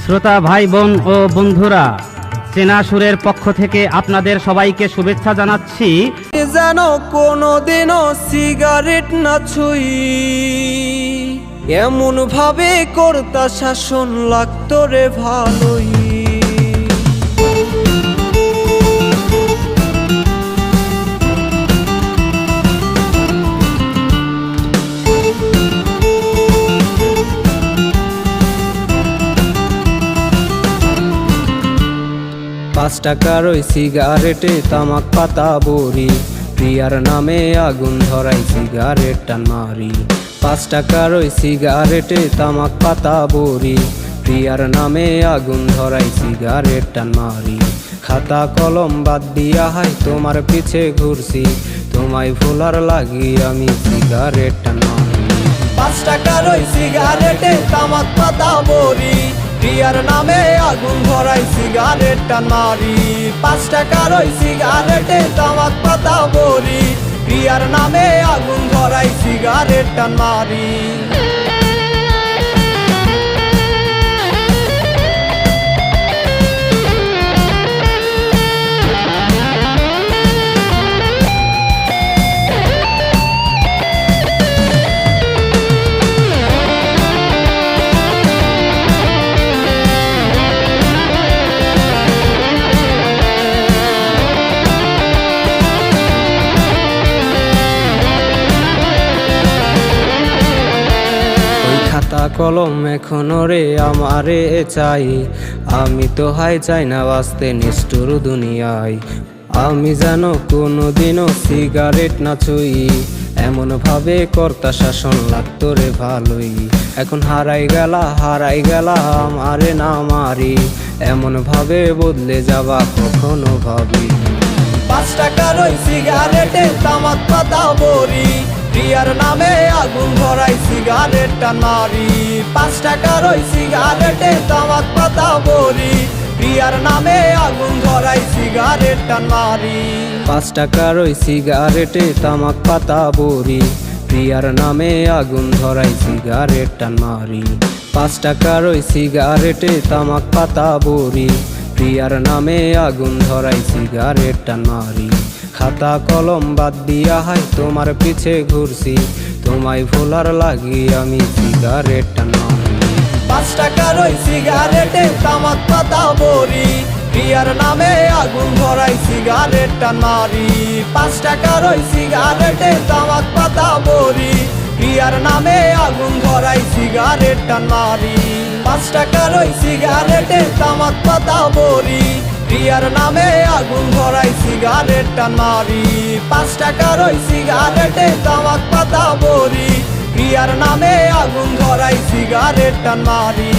শ্রোতা ভাই বোন ও বন্ধুরা, চেনা সুরের পক্ষ থেকে আপনাদের সবাইকে শুভেচ্ছা জানাচ্ছি। যেন কোনোদিনও সিগারেট না ছুই, এমন ভাবে কর্তা শাসন লাগতো রে ভালোই। 5 টাকার ওই সিগারেটে তামাক পাতা বড়ি, প্রিয়ার নামে আগুন ধরাই সিগারেট টান মারি। 5 টাকার ওই সিগারেটে তামাক পাতা বড়ি, প্রিয়ার নামে আগুন ধরাই সিগারেট টান মারি। খাতা কলম বাদ দিয়া হাই তোমার পিছে ঘুরছি, তোমায় ভোলার লাগি আমি সিগারেট টান মারি। 5 টাকার ওই সিগারেটে তামাক পাতা বড়ি, প্রিয়ার নামে আগুন ধরাই সিগারেট টান মারি। 5 টাকার ওই সিগারেটে তামাক পাতা বড়ি, প্রিয়ার নামে আগুন ধরাই সিগারেট টান মারি। খাতা কলম এখনো রে আমারে চাই, আমি তো হাই চাই না বাঁচতে নিষ্ঠুর দুনিয়ায়। আমি যেন কোনোদিনও সিগারেট না ছুই, এমন ভাবে কর্তা শাসন লাগতো রে ভালোই। এখন হারাই গেলা আমারে না মারি, এমন ভাবে বদলে যাবা কখনো ভাবি। 5 টাকার ওই সিগারেটে তামাক পাতা বড়ি, প্রিয়ার নামে আগুন ধরাই সিগারেট টান মারি। 5 টাকার ওই সিগারেটে তামাক পাতা বড়ি, প্রিয়ার নামে আগুন ধরাই সিগারেট টান মারি। 5 টাকার ওই সিগারেটে তামাক পাতা বড়ি, প্রিয়ার নামে আগুন ধরাই সিগারেট টান মারি। 5 টাকার ওই সিগারেটে তামাক পাতা বড়ি, প্রিয়ার নামে আগুন ধরাই সিগারেট টান মারি। খাতা কলম বাদ দিয়া হাই তোমার পিছে ঘুরছি, তোমায় ভোলার লাগি আমি সিগারেট টান মারি। 5 টাকার ওই সিগারেটে তামাক পাতা বড়ি, প্রিয়ার নামে আগুন ধরাই সিগারেট টান মারি। 5 টাকার ওই সিগারেটে তামাক পাতা বড়ি, প্রিয়ার নামে আগুন ধরাই সিগারেট টান মারি। 5 টাকার ওই সিগারেটে তামাক পাতা বড়ি, প্রিয়ার নামে আগুন ধরাই সিগারেট টান মারি। 5 টাকার ওই সিগারেটে তামাক পাতা বড়ি, প্রিয়ার নামে আগুন ধরাই সিগারেট টান মারি।